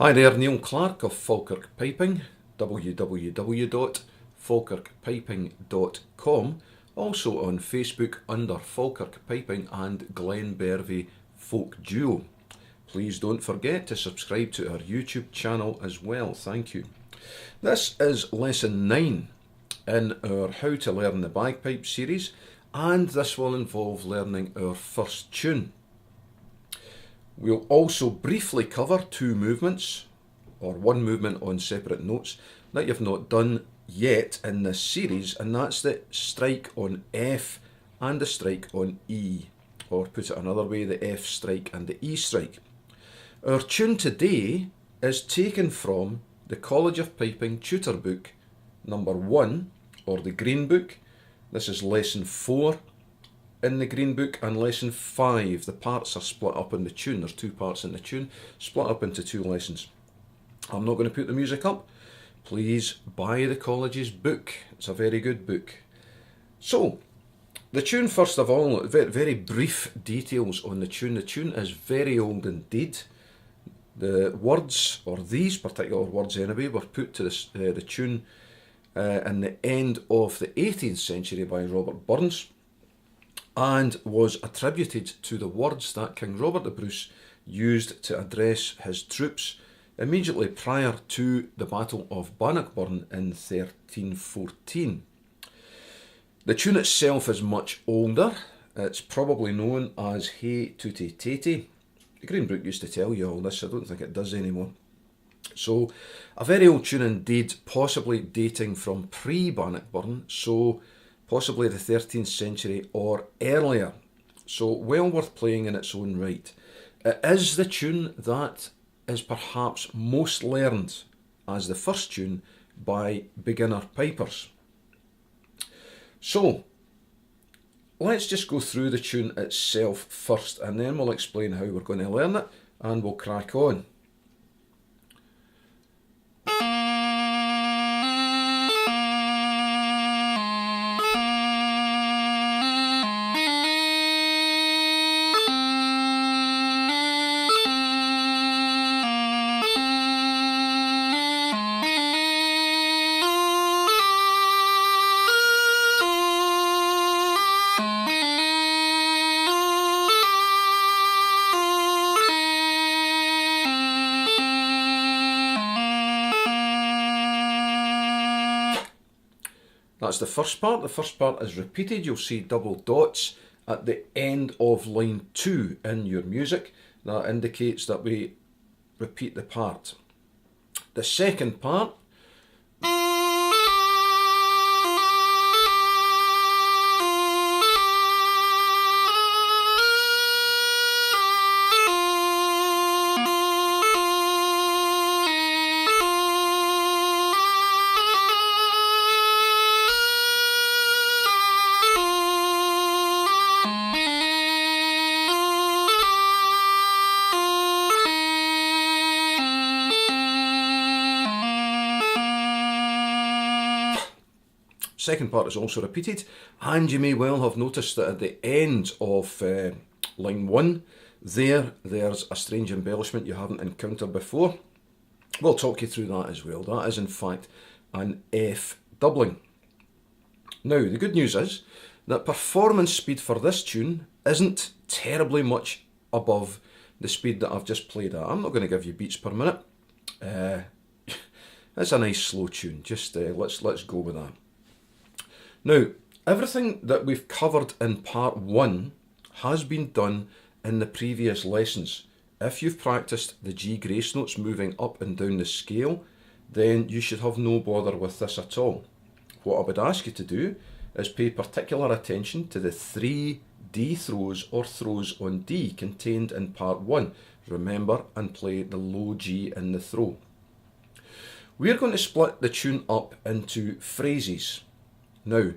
Hi there, Neil Clark of Falkirk Piping, www.falkirkpiping.com, also on Facebook under Falkirk Piping and Glen Bervie Folk Duo. Please don't forget to subscribe to our YouTube channel as well, thank you. This is lesson 9 in our How to Learn the Bagpipes series, and this will involve learning our first tune. We'll also briefly cover two movements, or one movement on separate notes, that you've not done yet in this series, and that's the strike on F and the strike on E, or put it another way, the F strike and the E strike. Our tune today is taken from the College of Piping Tutor book number 1, or the Green Book. This is lesson 4 in the Green Book, and lesson 5. The parts are split up in the tune. There's 2 parts in the tune, split up into 2 lessons. I'm not going to put the music up. Please buy the college's book. It's a very good book. So, the tune, first of all, very brief details on the tune. The tune is very old indeed. The words, or these particular words anyway, were put to the tune in the end of the 18th century by Robert Burns, and was attributed to the words that King Robert the Bruce used to address his troops immediately prior to the Battle of Bannockburn in 1314. The tune itself is much older. It's probably known as Hey Tooty Tatey. The Green Book used to tell you all this, I don't think it does anymore. So, a very old tune indeed, possibly dating from pre-Bannockburn, so possibly the 13th century or earlier. So, well worth playing in its own right. It is the tune that is perhaps most learned as the first tune by beginner pipers. So, let's just go through the tune itself first, and then we'll explain how we're going to learn it, and we'll crack on. That's the first part. The first part is repeated. You'll see double dots at the end of line 2 in your music. That indicates that we repeat the part. The second part is also repeated, and you may well have noticed that at the end of line 1 there's a strange embellishment you haven't encountered before. We'll talk you through that as well. That is in fact an F doubling. Now the good news is that performance speed for this tune isn't terribly much above the speed that I've just played at. I'm not going to give you beats per minute. It's a nice slow tune. Just let's go with that. Now, everything that we've covered in part 1 has been done in the previous lessons. If you've practiced the G grace notes moving up and down the scale, then you should have no bother with this at all. What I would ask you to do is pay particular attention to the 3 D throws or throws on D contained in part 1. Remember and play the low G in the throw. We're going to split the tune up into phrases. Now,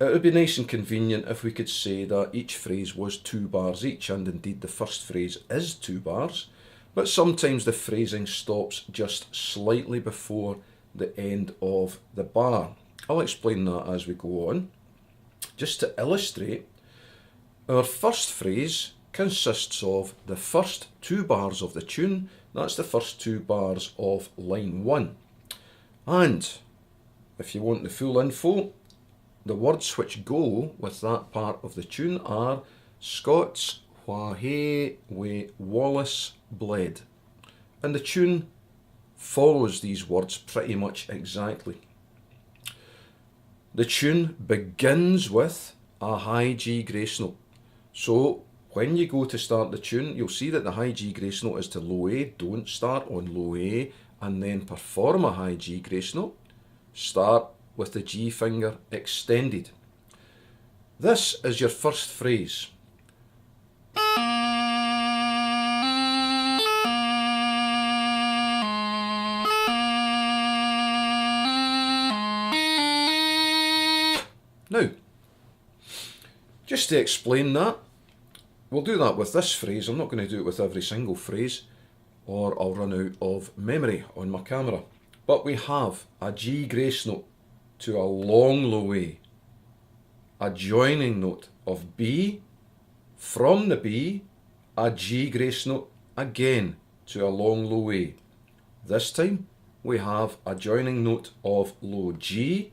it would be nice and convenient if we could say that each phrase was 2 bars each, and indeed the first phrase is 2 bars, but sometimes the phrasing stops just slightly before the end of the bar. I'll explain that as we go on. Just to illustrate, our first phrase consists of the first 2 bars of the tune. That's the first 2 bars of line 1. And if you want the full info, the words which go with that part of the tune are Scots wha hae wi Wallace bled. And the tune follows these words pretty much exactly. The tune begins with a high G grace note. So when you go to start the tune, you'll see that the high G grace note is to low A. Don't start on low A and then perform a high G grace note. Start with the G finger extended. This is your first phrase. Now, just to explain that, we'll do that with this phrase. I'm not going to do it with every single phrase, or I'll run out of memory on my camera. But we have a G grace note to a long low A, a joining note of B, from the B, a G grace note again to a long low A. This time we have a joining note of low G,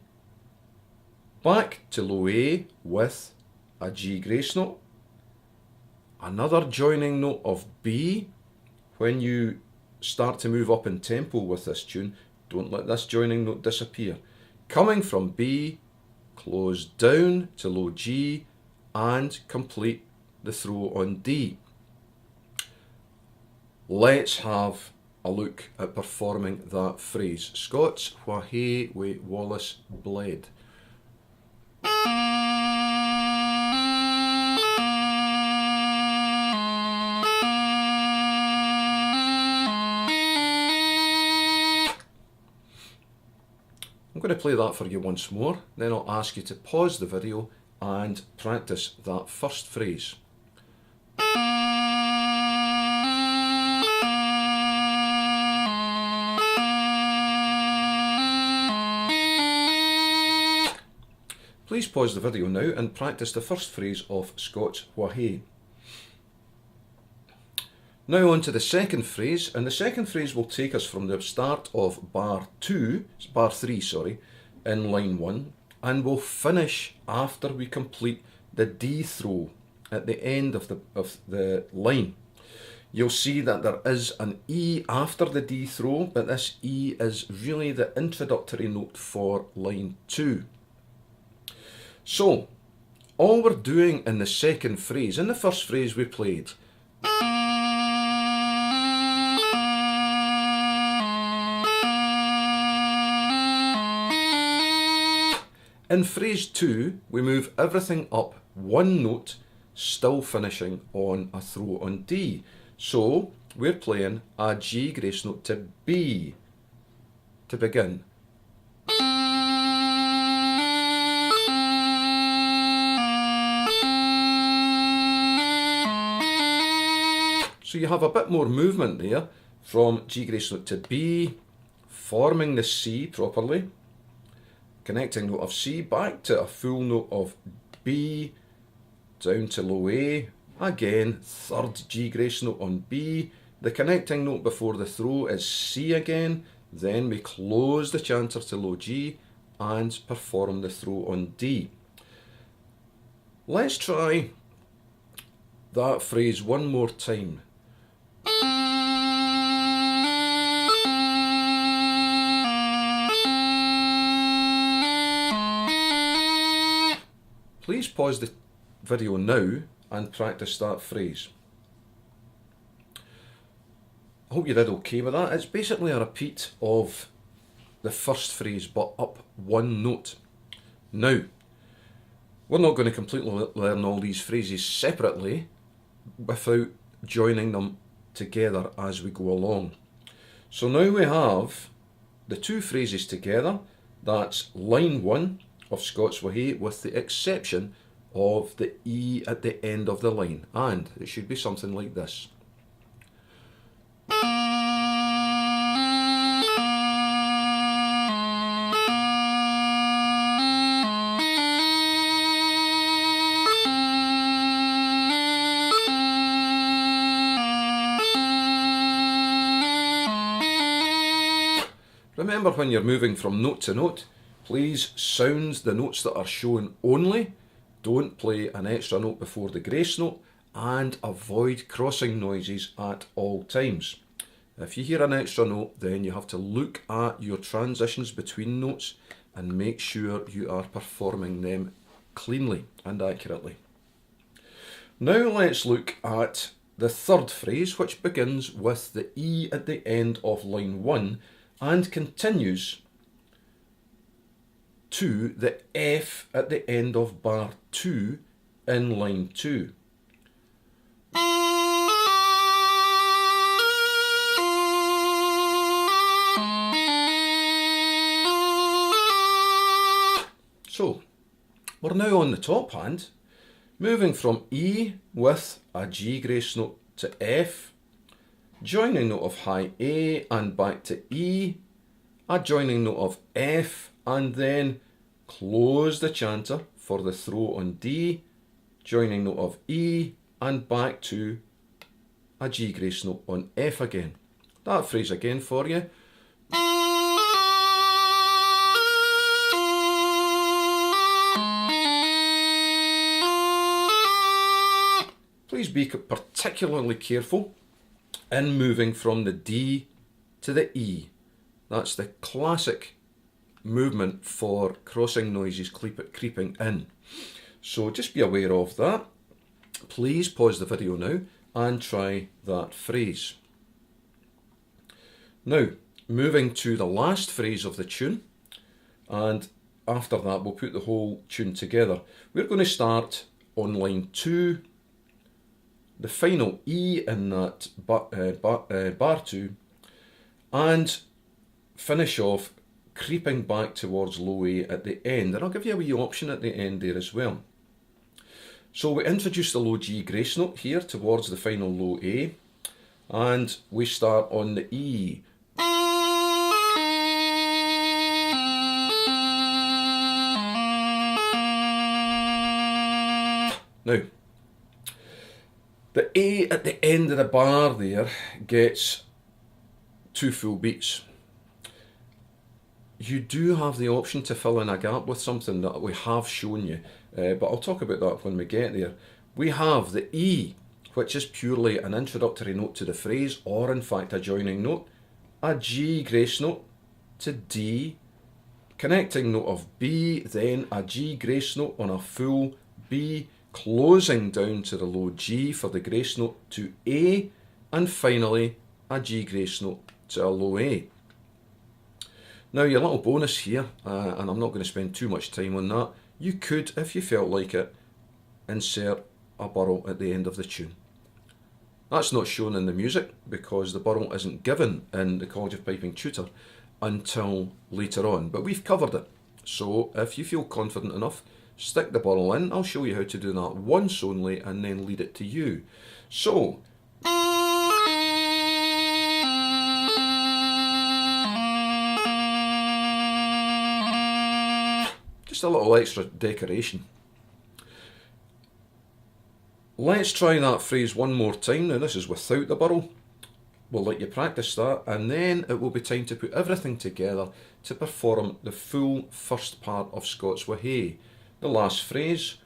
back to low A with a G grace note, another joining note of B. When you start to move up in tempo with this tune, don't let this joining note disappear. Coming from B, close down to low G and complete the throw on D. Let's have a look at performing that phrase. Scots wha hae wi Wallace bled. I'm going to play that for you once more, then I'll ask you to pause the video and practice that first phrase. Please pause the video now and practice the first phrase of Scots wha hae. Now on to the second phrase, and the second phrase will take us from the start of bar 3, in line 1, and will finish after we complete the D throw at the end of the line. You'll see that there is an E after the D throw, but this E is really the introductory note for line 2. So, all we're doing in the second phrase, in the first phrase we played, in phrase 2, we move everything up one note, still finishing on a throw on D. So, we're playing a G grace note to B to begin. So you have a bit more movement there from G grace note to B, forming the C properly, connecting note of C, back to a full note of B, down to low A, again, third G grace note on B, the connecting note before the throw is C again, then we close the chanter to low G and perform the throw on D. Let's try that phrase one more time. Please pause the video now and practice that phrase. I hope you did okay with that. It's basically a repeat of the first phrase but up one note. Now, we're not going to completely learn all these phrases separately without joining them together as we go along. So now we have the two phrases together. That's line 1 of Scots wha hae, with the exception of the E at the end of the line, and it should be something like this. Remember, when you're moving from note to note, please sound the notes that are shown only. Don't play an extra note before the grace note, and avoid crossing noises at all times. If you hear an extra note, then you have to look at your transitions between notes and make sure you are performing them cleanly and accurately. Now let's look at the third phrase, which begins with the E at the end of line 1 and continues to the F at the end of bar 2 in line 2. So, we're now on the top hand, moving from E with a G grace note to F, joining note of high A and back to E, a joining note of F, and then close the chanter for the throw on D, joining note of E, and back to a G grace note on F again. That phrase again for you. Please be particularly careful in moving from the D to the E. That's the classic movement for crossing noises creeping in. So just be aware of that. Please pause the video now and try that phrase. Now, moving to the last phrase of the tune, and after that we'll put the whole tune together. We're going to start on line 2, the final E in that bar 2, and finish off creeping back towards low A at the end. And I'll give you a wee option at the end there as well. So we introduce the low G grace note here towards the final low A, and we start on the E. Now, the A at the end of the bar there gets 2 full beats. You do have the option to fill in a gap with something that we have shown you, but I'll talk about that when we get there. We have the E, which is purely an introductory note to the phrase, or in fact a joining note, a G grace note to D, connecting note of B, then a G grace note on a full B, closing down to the low G for the grace note to A, and finally a G grace note to a low A. Now your little bonus here, and I'm not going to spend too much time on that, you could, if you felt like it, insert a burl at the end of the tune. That's not shown in the music because the burl isn't given in the College of Piping Tutor until later on, but we've covered it. So if you feel confident enough, stick the burl in. I'll show you how to do that once only and then lead it to you. So, just a little extra decoration. Let's try that phrase one more time. Now this is without the burl. We'll let you practice that, and then it will be time to put everything together to perform the full first part of Scots Wahey. The last phrase.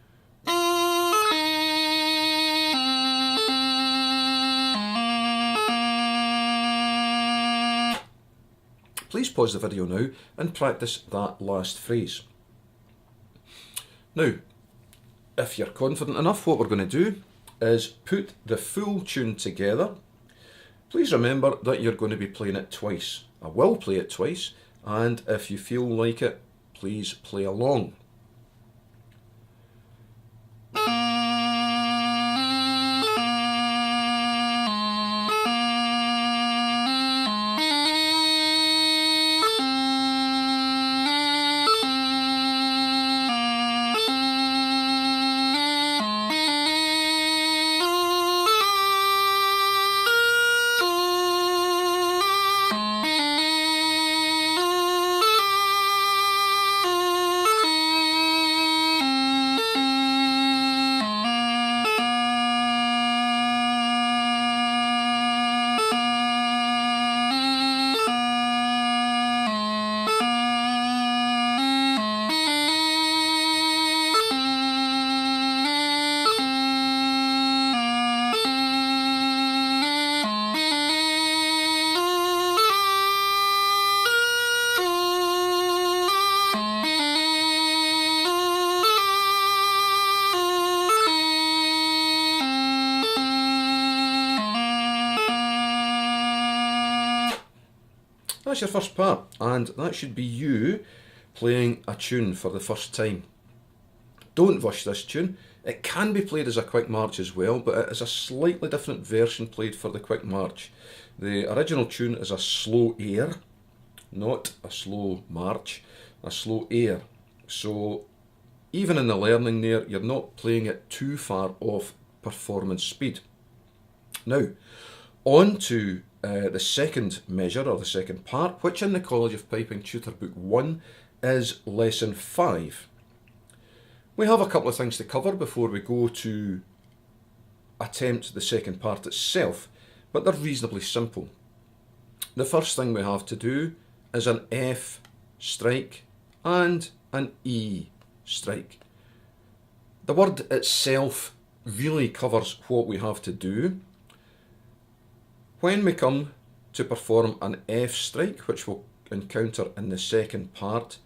Please pause the video now and practice that last phrase. Now, if you're confident enough, what we're going to do is put the full tune together. Please remember that you're going to be playing it twice. I will play it twice, and if you feel like it, please play along. That's your first part, and that should be you playing a tune for the first time. Don't rush this tune. It can be played as a quick march as well, but it is a slightly different version played for the quick march. The original tune is a slow air, not a slow march, a slow air. So even in the learning there, you're not playing it too far off performance speed. Now, on to the second measure, or the second part, which in the College of Piping Tutor Book 1 is Lesson 5. We have a couple of things to cover before we go to attempt the second part itself, but they're reasonably simple. The first thing we have to do is an F strike and an E strike. The word itself really covers what we have to do. When we come to perform an F strike, which we'll encounter in the second part,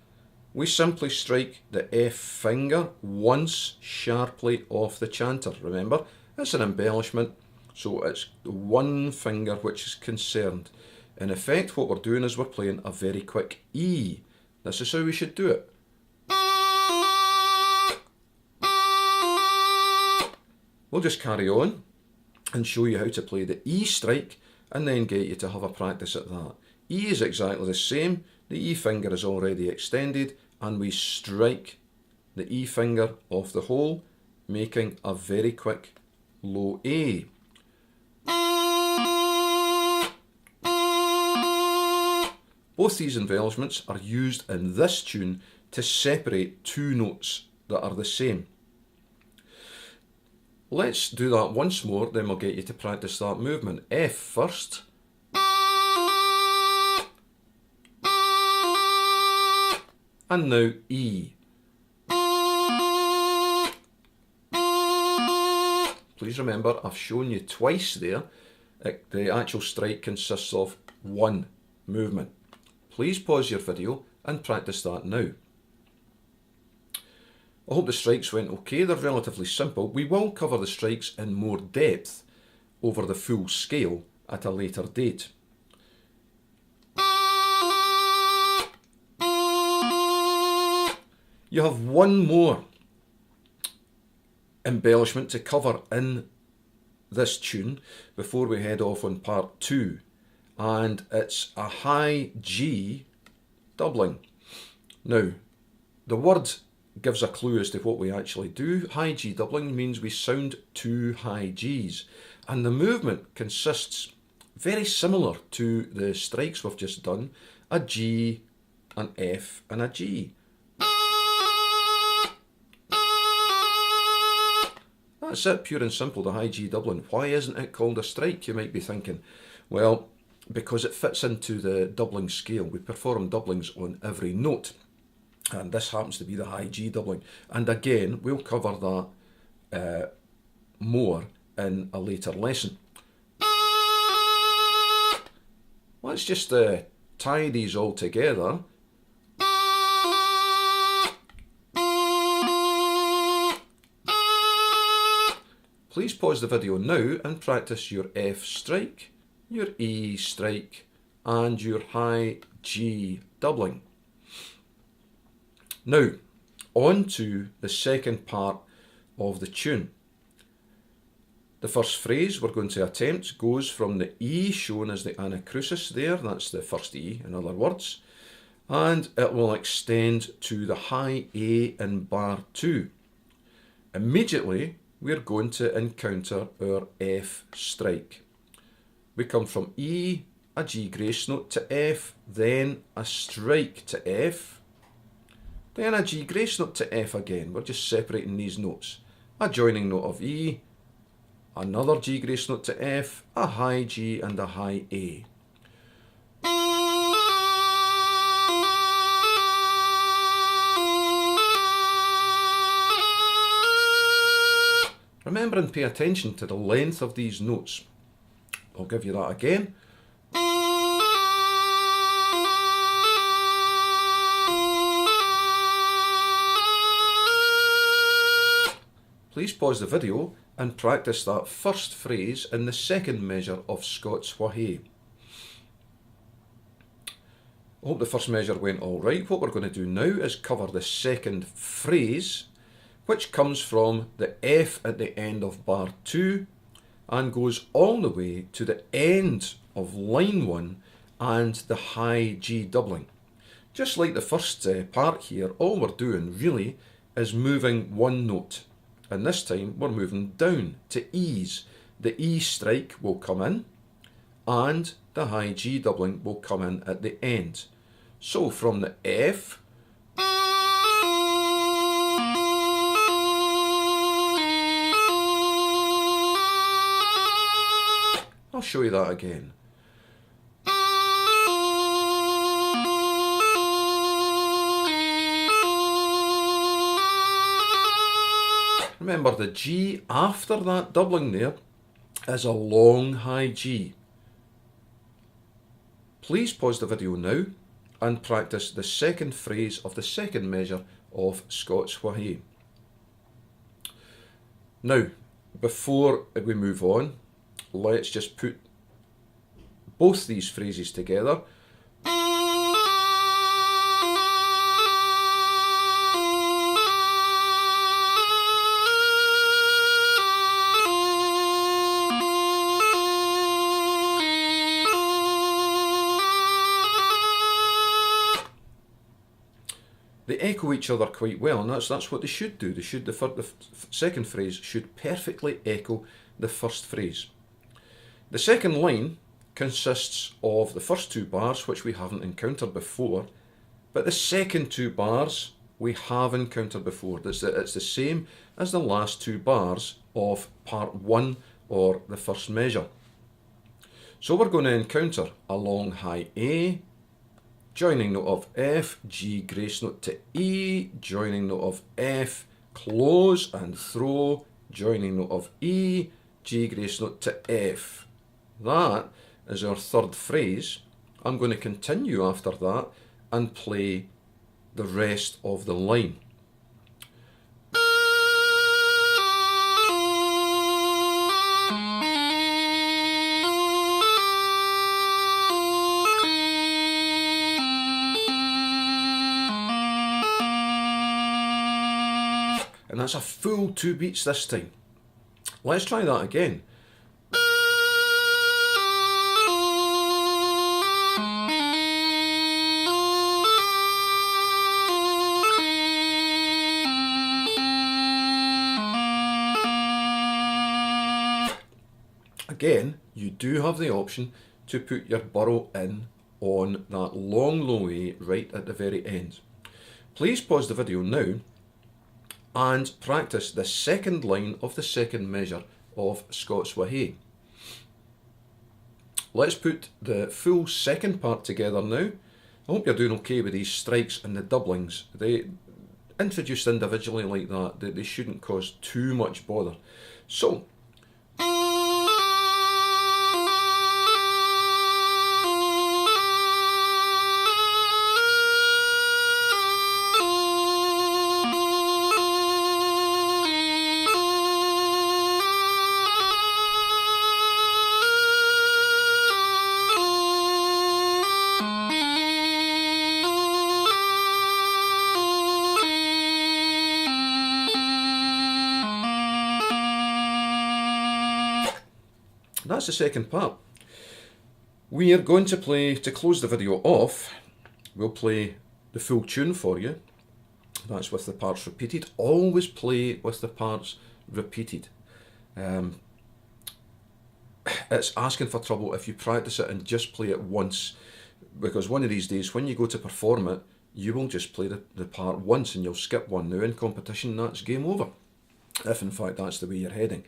we simply strike the F finger once sharply off the chanter. Remember, it's an embellishment, so it's the one finger which is concerned. In effect, what we're doing is we're playing a very quick E. This is how we should do it. We'll just carry on and show you how to play the E strike and then get you to have a practice at that. E is exactly the same. The E finger is already extended and we strike the E finger off the hole, making a very quick low A. Both these embellishments are used in this tune to separate two notes that are the same. Let's do that once more, then we'll get you to practice that movement. F first. And now E. Please remember, I've shown you twice there. The actual strike consists of one movement. Please pause your video and practice that now. I hope the strikes went okay. They're relatively simple. We will cover the strikes in more depth over the full scale at a later date. You have one more embellishment to cover in this tune before we head off on part 2, and it's a high G doubling. Now, the word gives a clue as to what we actually do. High G doubling means we sound two high Gs, and the movement consists very similar to the strikes we've just done: a G, an F and a G. That's it, pure and simple, the high G doubling. Why isn't it called a strike, you might be thinking? Well, because it fits into the doubling scale. We perform doublings on every note, and this happens to be the high G doubling. And again, we'll cover that more in a later lesson. Let's just tie these all together. Please pause the video now and practice your F strike, your E strike and your high G doubling. Now, on to the second part of the tune. The first phrase we're going to attempt goes from the E shown as the anacrusis there, that's the first E in other words, and it will extend to the high A in bar 2. Immediately, we're going to encounter our F strike. We come from E, a G grace note to F, then a strike to F, then a G grace note to F again. We're just separating these notes. A joining note of E, another G grace note to F, a high G and a high A. Remember and pay attention to the length of these notes. I'll give you that again. Please pause the video and practice that first phrase in the second measure of Scots Wahé. I hope the first measure went all right. What we're going to do now is cover the second phrase, which comes from the F at the end of bar 2 and goes all the way to the end of line 1 and the high G doubling. Just like the first part here, all we're doing really is moving one note. And this time we're moving down to E's. The E strike will come in and the high G doubling will come in at the end. So from the F, I'll show you that again. Remember, the G after that doubling there is a long high G. Please pause the video now and practice the second phrase of the second measure of Scots Wahey. Now, before we move on, let's just put both these phrases together. They echo each other quite well, and that's what they should do. The second phrase should perfectly echo the first phrase. The second line consists of the first two bars, which we haven't encountered before, but the second two bars we have encountered before. It's the same as the last two bars of part 1 or the first measure. So we're going to encounter a long high A, joining note of F, G grace note to E, joining note of F, close and throw, joining note of E, G grace note to F. That is our third phrase. I'm going to continue after that and play the rest of the line. And that's a full 2 beats this time. Let's try that again. Again, you do have the option to put your burrow in on that long low A right at the very end. Please pause the video now and practice the second line of the second measure of Scots Wahey. Let's put the full second part together now. I hope you're doing okay with these strikes and the doublings. They introduced individually like that, they shouldn't cause too much bother. So, that's the second part. We are going to play, to close the video off, we'll play the full tune for you. That's with the parts repeated. Always play with the parts repeated. It's asking for trouble if you practice it and just play it once, because one of these days when you go to perform it, you will just play the part once and you'll skip one. Now in competition, that's game over, if in fact that's the way you're heading.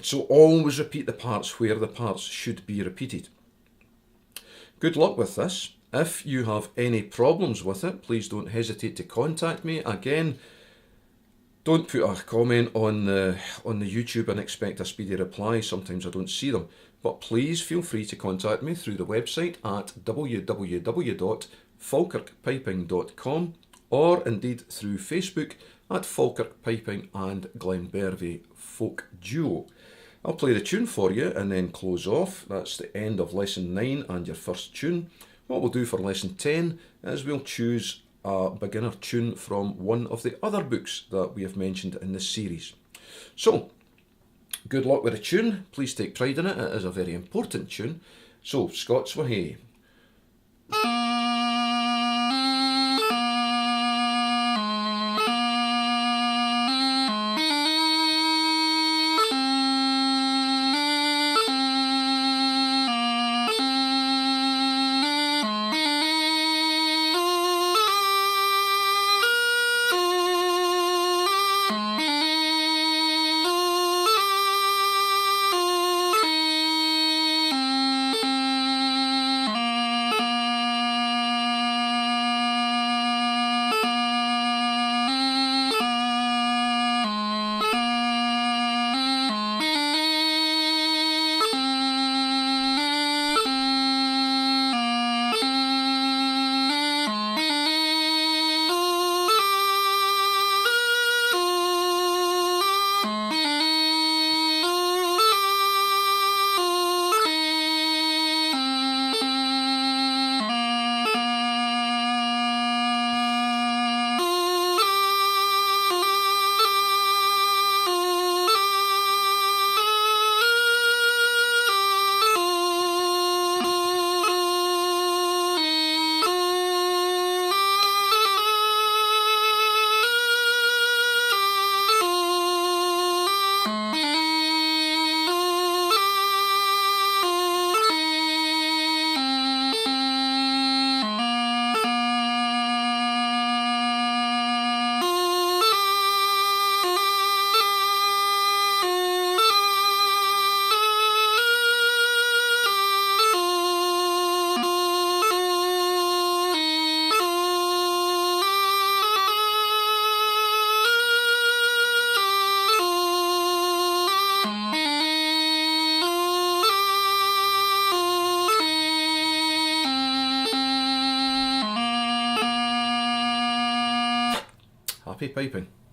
So always repeat the parts where the parts should be repeated. Good luck with this. If you have any problems with it, please don't hesitate to contact me. Again, don't put a comment on the YouTube and expect a speedy reply. Sometimes I don't see them. But please feel free to contact me through the website at www.falkirkpiping.com or indeed through Facebook at Falkirk Piping and Glenbervie Folk Duo. I'll play the tune for you and then close off. That's the end of lesson 9 and your first tune. What we'll do for lesson 10 is we'll choose a beginner tune from one of the other books that we have mentioned in this series. So, good luck with the tune. Please take pride in it. It is a very important tune. So, Scots wa hae. Happy piping.